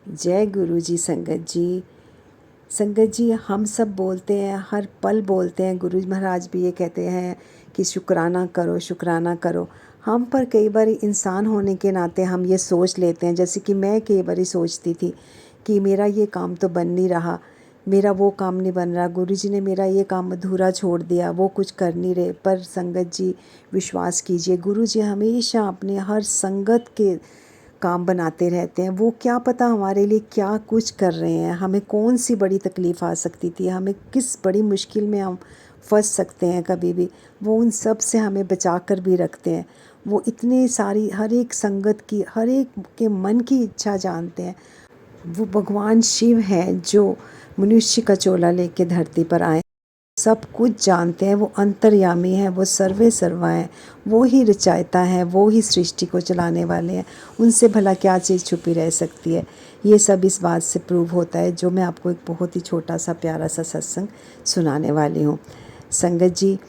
जय गुरु जी। संगत जी हम सब बोलते हैं, हर पल बोलते हैं। गुरु महाराज भी ये कहते हैं कि शुक्राना करो, शुक्राना करो। हम पर कई बार इंसान होने के नाते हम ये सोच लेते हैं, जैसे कि मैं कई बार सोचती थी कि मेरा ये काम तो बन नहीं रहा, मेरा वो काम नहीं बन रहा, गुरु जी ने मेरा ये काम अधूरा छोड़ दिया, वो कुछ कर नहीं रहे। पर संगत जी विश्वास कीजिए, गुरु जी हमेशा अपने हर संगत के काम बनाते रहते हैं। वो क्या पता हमारे लिए क्या कुछ कर रहे हैं, हमें कौन सी बड़ी तकलीफ़ आ सकती थी, हमें किस बड़ी मुश्किल में हम फंस सकते हैं कभी भी, वो उन सब से हमें बचा कर भी रखते हैं। वो इतनी सारी हर एक संगत की, हर एक के मन की इच्छा जानते हैं। वो भगवान शिव हैं जो मनुष्य का चोला लेके धरती पर आए, सब कुछ जानते हैं। वो अंतर्यामी हैं, वो सर्वे सर्वा हैं, वो ही रचयिता हैं, वो ही सृष्टि को चलाने वाले हैं। उनसे भला क्या चीज़ छुपी रह सकती है। ये सब इस बात से प्रूव होता है, जो मैं आपको एक बहुत ही छोटा सा प्यारा सा सत्संग सुनाने वाली हूँ। संगत जी,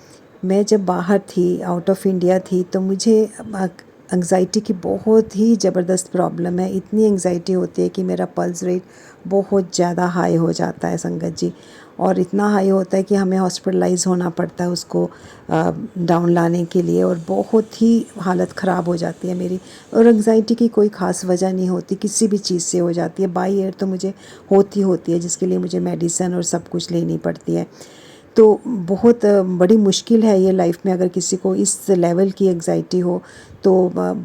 मैं जब बाहर थी, आउट ऑफ इंडिया थी, तो मुझे एंग्ज़ाइटी की बहुत ही ज़बरदस्त प्रॉब्लम है। इतनी एंग्ज़ाइटी होती है कि मेरा पल्स रेट बहुत ज़्यादा हाई हो जाता है संगत जी, और इतना हाई होता है कि हमें हॉस्पिटलाइज होना पड़ता है उसको डाउन लाने के लिए, और बहुत ही हालत ख़राब हो जाती है मेरी। और एंग्ज़ाइटी की कोई ख़ास वजह नहीं होती, किसी भी चीज़ से हो जाती है। बाई एयर तो मुझे होती है, जिसके लिए मुझे मेडिसिन और सब कुछ लेनी पड़ती है। तो बहुत बड़ी मुश्किल है ये लाइफ में, अगर किसी को इस लेवल की एंग्ज़ाइटी हो तो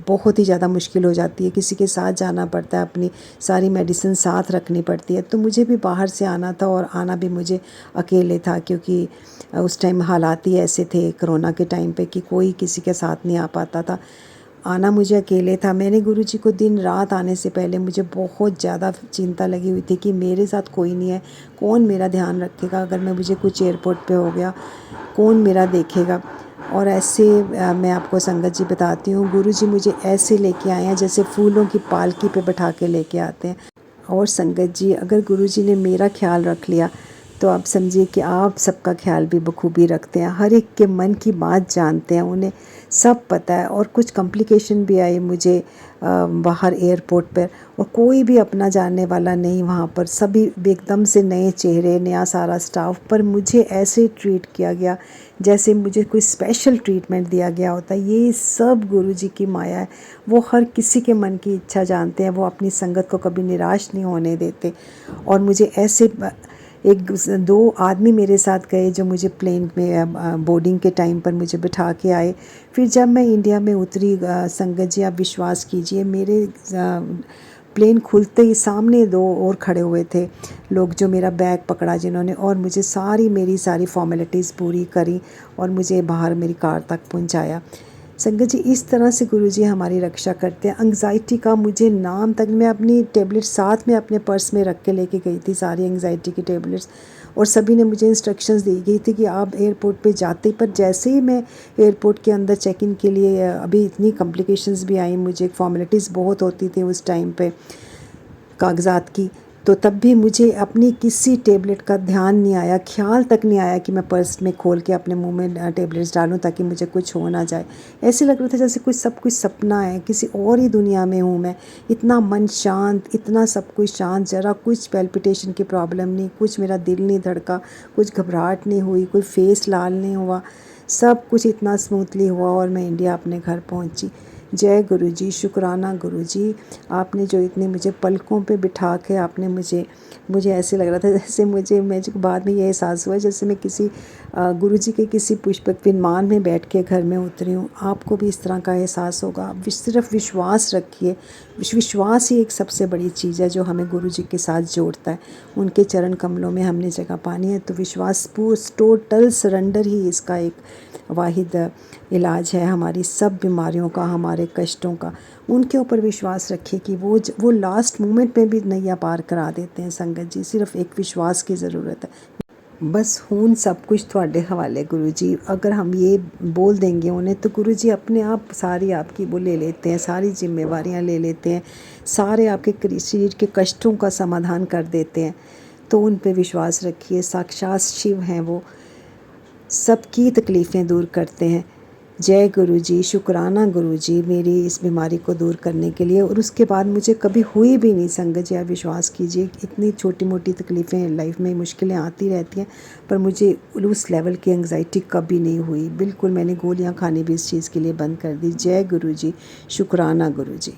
बहुत ही ज़्यादा मुश्किल हो जाती है। किसी के साथ जाना पड़ता है, अपनी सारी मेडिसिन साथ रखनी पड़ती है। तो मुझे भी बाहर से आना था, और आना भी मुझे अकेले था, क्योंकि उस टाइम हालात ही ऐसे थे कोरोना के टाइम पे कि कोई किसी के साथ नहीं आ पाता था। आना मुझे अकेले था। मैंने गुरुजी को दिन रात आने से पहले मुझे बहुत ज़्यादा चिंता लगी हुई थी कि मेरे साथ कोई नहीं है, कौन मेरा ध्यान रखेगा, अगर मुझे कुछ एयरपोर्ट पे हो गया कौन मेरा देखेगा। और ऐसे मैं आपको संगत जी बताती हूँ, गुरुजी मुझे ऐसे लेके आए हैं जैसे फूलों की पालकी पे बैठा के लेके आते हैं। और संगत जी, अगर गुरुजी ने मेरा ख्याल रख लिया तो आप समझिए कि आप सबका ख्याल भी बखूबी रखते हैं। हर एक के मन की बात जानते हैं, उन्हें सब पता है। और कुछ कॉम्प्लिकेशन भी आई मुझे बाहर एयरपोर्ट पर, और कोई भी अपना जानने वाला नहीं वहाँ पर। सभी एकदम से नए चेहरे, नया सारा स्टाफ, पर मुझे ऐसे ट्रीट किया गया जैसे मुझे कोई स्पेशल ट्रीटमेंट दिया गया होता है। ये सब गुरुजी की माया है। वो हर किसी के मन की इच्छा जानते हैं, वो अपनी संगत को कभी निराश नहीं होने देते। और मुझे ऐसे एक दो आदमी मेरे साथ गए जो मुझे प्लेन में बोर्डिंग के टाइम पर मुझे बिठा के आए। फिर जब मैं इंडिया में उतरी, संगत जी आप विश्वास कीजिए, मेरे प्लेन खुलते ही सामने दो और खड़े हुए थे लोग, जो मेरा बैग पकड़ा जिन्होंने, और मुझे मेरी सारी फॉर्मेलिटीज़ पूरी करी और मुझे बाहर मेरी कार तक पहुंचाया। संगत जी, इस तरह से गुरुजी हमारी रक्षा करते हैं। एंग्ज़ाइटी का मुझे नाम तक, मैं अपनी टेबलेट साथ में अपने पर्स में रख के लेके गई थी, सारी एंग्ज़ाइटी की टेबलेट्स। और सभी ने मुझे इंस्ट्रक्शंस दी गई थी कि आप एयरपोर्ट पे जाते ही, पर जैसे ही मैं एयरपोर्ट के अंदर चेक इन के लिए, अभी इतनी कॉम्प्लिकेशंस भी आई मुझे, फॉर्मेलिटीज़ बहुत होती थी उस टाइम पे कागज़ात की, तो तब भी मुझे अपनी किसी टेबलेट का ध्यान नहीं आया, ख्याल तक नहीं आया कि मैं पर्स में खोल के अपने मुंह में टेबलेट्स डालूं ताकि मुझे कुछ हो ना जाए। ऐसे लग रहा था जैसे सब कुछ सपना है, किसी और ही दुनिया में हूँ मैं। इतना मन शांत, इतना सब कुछ शांत, ज़रा कुछ पैल्पिटेशन की प्रॉब्लम नहीं, कुछ मेरा दिल नहीं धड़का, कुछ घबराहट नहीं हुई, कोई फेस लाल नहीं हुआ, सब कुछ इतना स्मूथली हुआ और मैं इंडिया अपने घर पहुँची। जय गुरुजी, शुक्राना गुरुजी, आपने जो इतने मुझे पलकों पे बिठा के आपने मुझे ऐसे लग रहा था जैसे मुझे बाद में ये एहसास हुआ जैसे मैं किसी गुरुजी के किसी पुष्पक विमान में बैठ के घर में उतरी हूँ। आपको भी इस तरह का एहसास होगा। आप सिर्फ विश्वास रखिए। विश्वास ही एक सबसे बड़ी चीज़ है जो हमें गुरुजी के साथ जोड़ता है। उनके चरण कमलों में हमने जगह पानी है, तो विश्वास, टोटल सरेंडर ही इसका एक वाहिद इलाज है हमारी सब बीमारियों का, हमारे कष्टों का। उनके ऊपर विश्वास रखिए कि वो लास्ट मोमेंट में भी नैया पार करा देते हैं। संगत जी, सिर्फ एक विश्वास की ज़रूरत है। बस हून सब कुछ थोड़े हवाले गुरु जी। अगर हम ये बोल देंगे उन्हें तो गुरु जी अपने आप सारी आपकी वो ले लेते हैं, सारी जिम्मेवारियां ले लेते हैं, सारे आपके शरीर के कष्टों का समाधान कर देते हैं। तो उन पे विश्वास रखिए। साक्षात शिव हैं वो, सबकी तकलीफ़ें दूर करते हैं। जय गुरु जी, शुक्राना गुरु जी मेरी इस बीमारी को दूर करने के लिए। और उसके बाद मुझे कभी हुई भी नहीं संगत जी, आप विश्वास कीजिए। इतनी छोटी मोटी तकलीफ़ें लाइफ में, मुश्किलें आती रहती हैं, पर मुझे उस लेवल की एंग्जाइटी कभी नहीं हुई। बिल्कुल मैंने गोलियां खानी भी इस चीज़ के लिए बंद कर दी। जय गुरु जी, शुक्राना गुरु जी।